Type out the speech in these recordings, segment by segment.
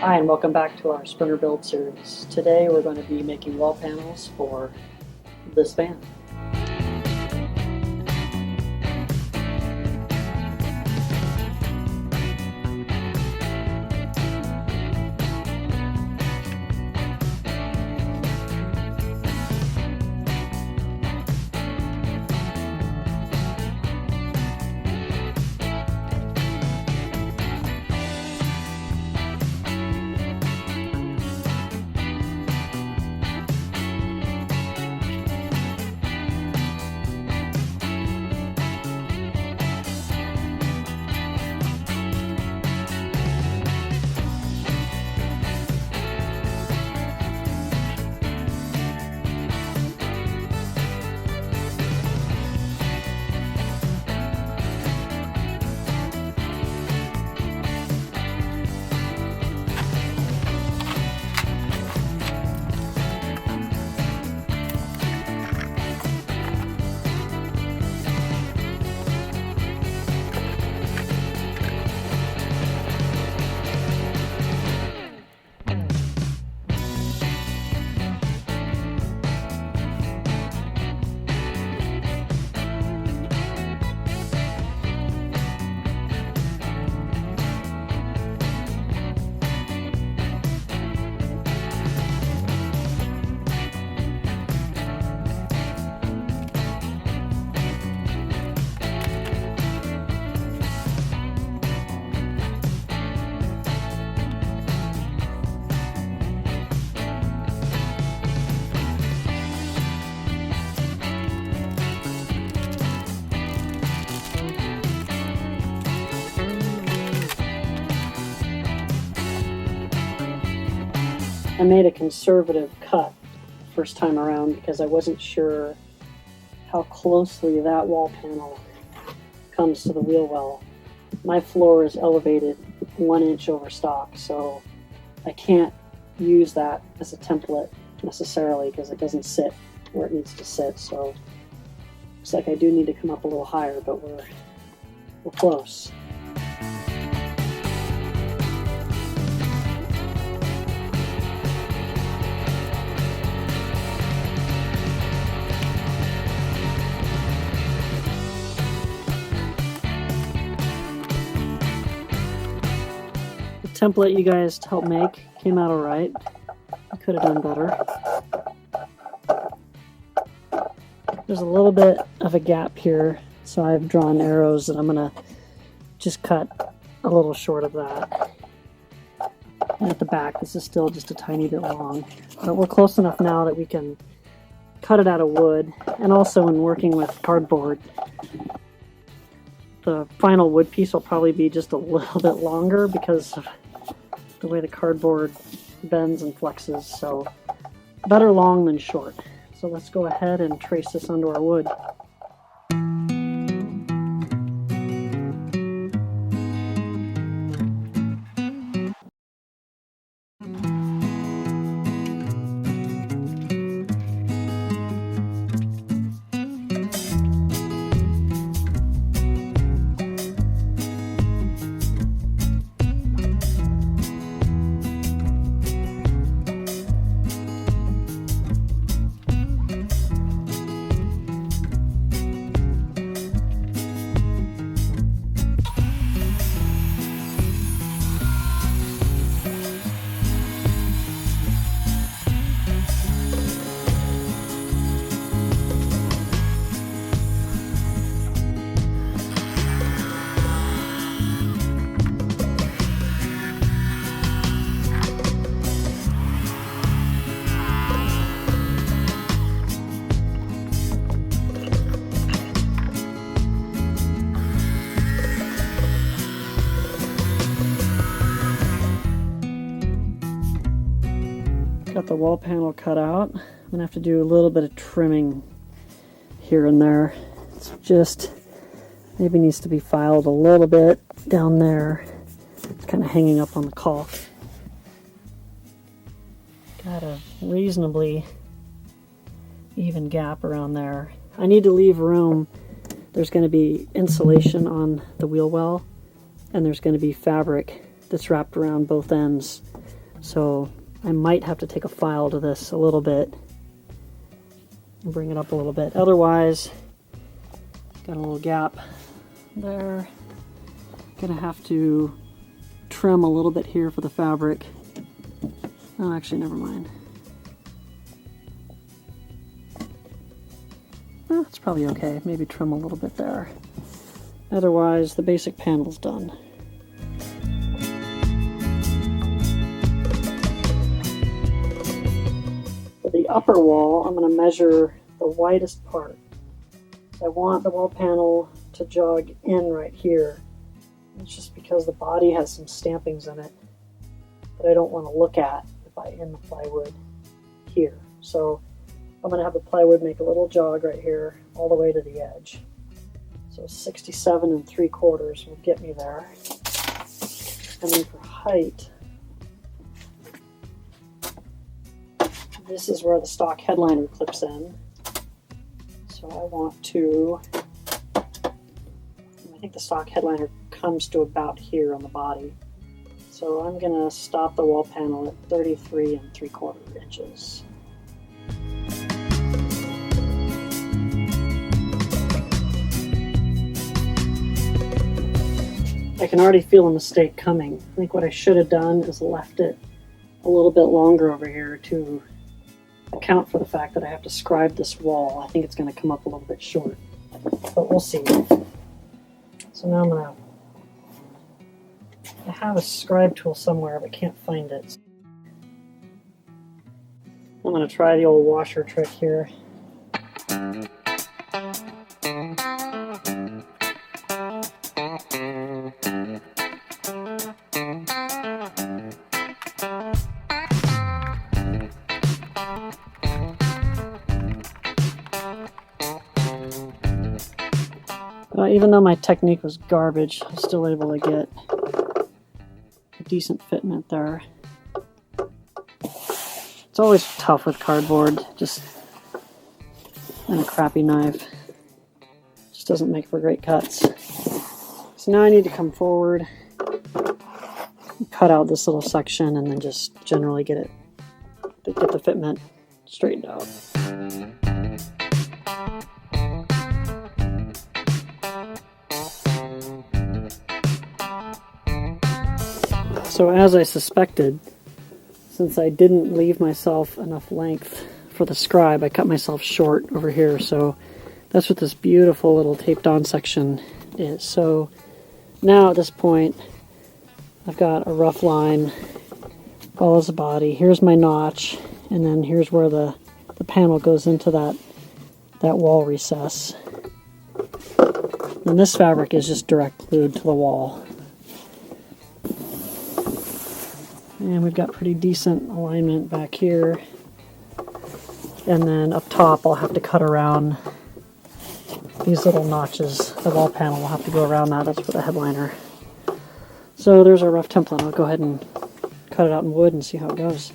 Hi, and welcome back to our Sprinter Build series. Today we're going to be making wall panels for this van. I made a conservative cut first time around because I wasn't sure how closely that wall panel comes to the wheel well. My floor is elevated 1 inch over stock, so I can't use that as a template necessarily because it doesn't sit where it needs to sit. So looks like I do need to come up a little higher, but we're close. Template you guys helped make came out alright. I could have done better. There's a little bit of a gap here, so I've drawn arrows and I'm going to just cut a little short of that. And at the back, this is still just a tiny bit long. But we're close enough now that we can cut it out of wood, and also in working with cardboard. The final wood piece will probably be just a little bit longer because of the way the cardboard bends and flexes, so better long than short. So let's go ahead and trace this onto our wood. Got the wall panel cut out. I'm gonna have to do a little bit of trimming here and there. It's just maybe needs to be filed a little bit down there. It's kind of hanging up on the caulk. Got a reasonably even gap around there. I need to leave room. There's going to be insulation on the wheel well, and there's going to be fabric that's wrapped around both ends. So I might have to take a file to this a little bit and bring it up a little bit. Otherwise, got a little gap there. Gonna have to trim a little bit here for the fabric. Oh, actually, never mind. Oh, it's probably okay. Maybe trim a little bit there. Otherwise, the basic panel's done. For the upper wall, I'm going to measure the widest part. I want the wall panel to jog in right here. It's just because the body has some stampings in it that I don't want to look at if I end the plywood here. So I'm going to have the plywood make a little jog right here all the way to the edge. So 67 3/4 will get me there. And then for height, this is where the stock headliner clips in. So I want to, I think the stock headliner comes to about here on the body. So I'm going to stop the wall panel at 33 3/4 inches. I can already feel a mistake coming. I think what I should have done is left it a little bit longer over here to account for the fact that I have to scribe this wall. I think it's going to come up a little bit short, but we'll see. So now I'm going to, I have a scribe tool somewhere but can't find it. I'm going to try the old washer trick here. Even though my technique was garbage, I was still able to get a decent fitment there. It's always tough with cardboard, just and a crappy knife. Just doesn't make for great cuts. So now I need to come forward, cut out this little section, and then just generally get the fitment straightened out. So as I suspected, since I didn't leave myself enough length for the scribe, I cut myself short over here. So that's what this beautiful little taped on section is. So now at this point, I've got a rough line, follows the body. Here's my notch, and then here's where the panel goes into that wall recess. And this fabric is just direct glued to the wall. And we've got pretty decent alignment back here. And then up top, I'll have to cut around these little notches. The wall panel will have to go around that. That's for the headliner. So there's our rough template. I'll go ahead and cut it out in wood and see how it goes.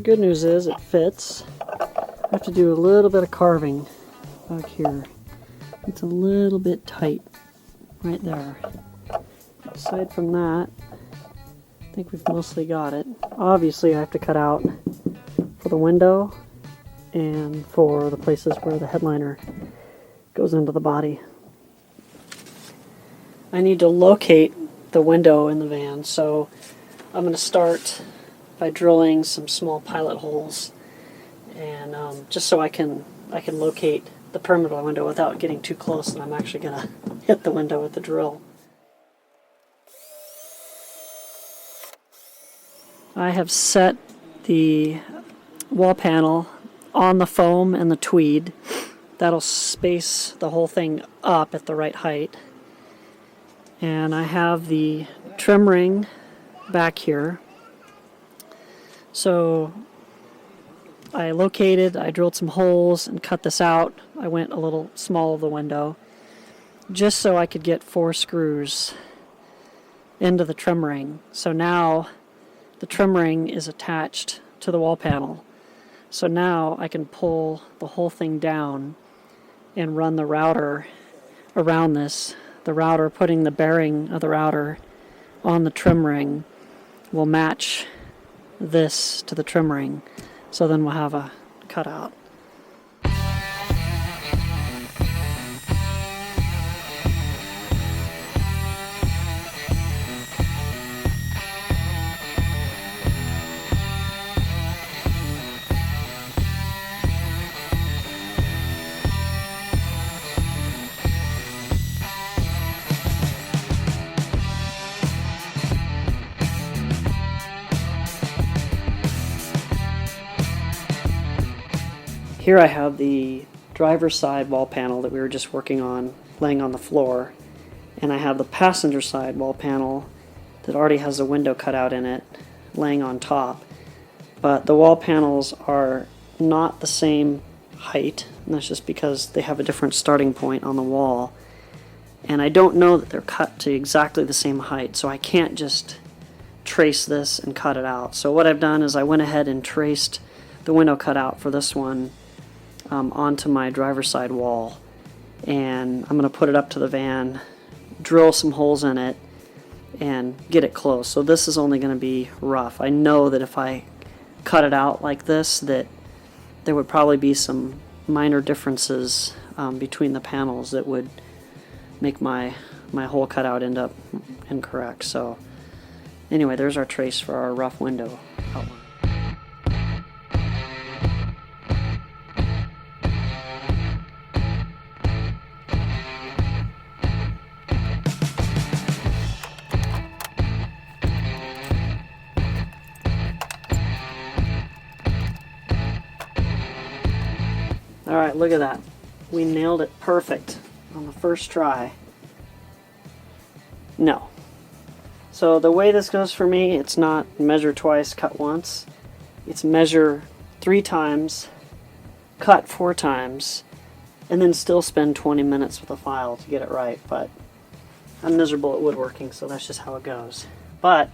Good news is it fits. I have to do a little bit of carving back here. It's a little bit tight right there. Aside from that, I think we've mostly got it. Obviously I have to cut out for the window and for the places where the headliner goes into the body. I need to locate the window in the van, so I'm going to start by drilling some small pilot holes, and just so I can locate the perimeter window without getting too close, and I'm actually going to hit the window with the drill. I have set the wall panel on the foam and the tweed. That'll space the whole thing up at the right height. And I have the trim ring back here. So I drilled some holes and cut this out. I went a little small of the window just so I could get 4 screws into the trim ring. So now the trim ring is attached to the wall panel. So now I can pull the whole thing down and run the router around this. The router, putting the bearing of the router on the trim ring, will match this to the trim ring. So then we'll have a cutout. Here I have the driver's side wall panel that we were just working on, laying on the floor, and I have the passenger side wall panel that already has a window cut out in it, laying on top. But the wall panels are not the same height, and that's just because they have a different starting point on the wall. And I don't know that they're cut to exactly the same height, so I can't just trace this and cut it out. So what I've done is I went ahead and traced the window cutout for this one onto my driver's side wall, and I'm going to put it up to the van, drill some holes in it, and get it close. So this is only going to be rough. I know that if I cut it out like this, that there would probably be some minor differences between the panels that would make my hole cutout end up incorrect. So anyway, there's our trace for our rough window outline. Alright, look at that. We nailed it perfect on the first try. No. So the way this goes for me, it's not measure twice, cut once. It's measure 3 times, cut 4 times, and then still spend 20 minutes with a file to get it right. But I'm miserable at woodworking, so that's just how it goes. But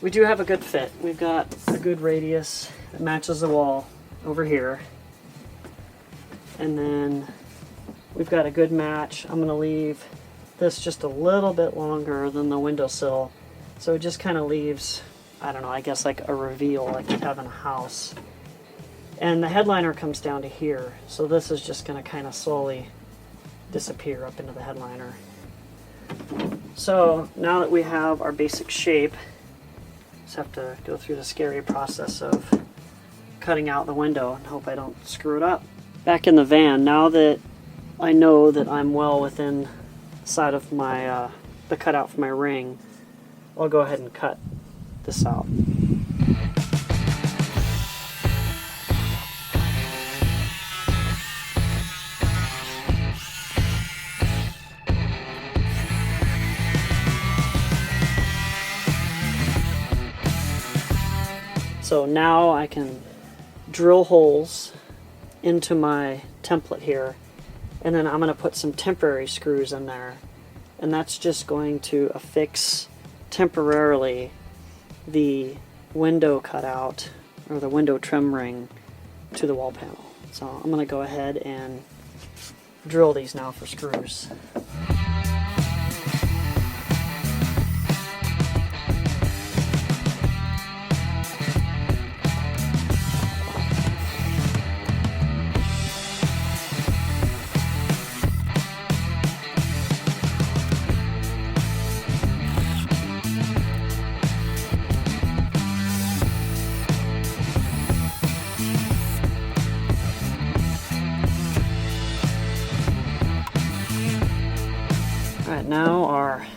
we do have a good fit. We've got a good radius that matches the wall over here. And then we've got a good match. I'm going to leave this just a little bit longer than the windowsill. So it just kind of leaves, I don't know, I guess like a reveal like you have in a house. And the headliner comes down to here. So this is just going to kind of slowly disappear up into the headliner. So now that we have our basic shape, just have to go through the scary process of cutting out the window and hope I don't screw it up. Back in the van, now that I know that I'm well within the side of my the cutout for my ring, I'll go ahead and cut this out. So now I can drill holes into my template here, and then I'm going to put some temporary screws in there, and that's just going to affix temporarily the window cutout or the window trim ring to the wall panel. So I'm going to go ahead and drill these now for screws. now our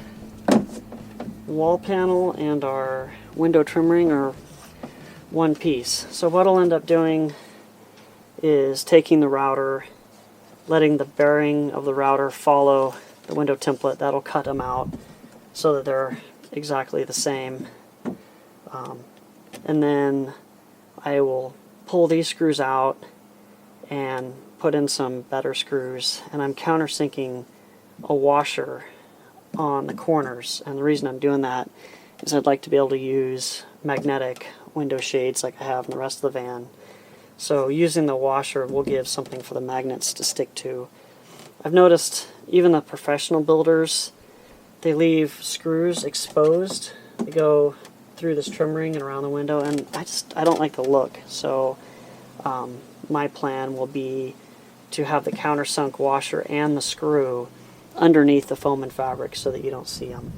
wall panel and our window trim ring are one piece. So what I'll end up doing is taking the router, letting the bearing of the router follow the window template. That'll cut them out so that they're exactly the same. And then I will pull these screws out and put in some better screws, and I'm countersinking a washer on the corners. And the reason I'm doing that is I'd like to be able to use magnetic window shades like I have in the rest of the van. So using the washer will give something for the magnets to stick to. I've noticed even the professional builders, they leave screws exposed. They go through this trim ring and around the window, and I don't like the look. So my plan will be to have the countersunk washer and the screw underneath the foam and fabric so that you don't see them.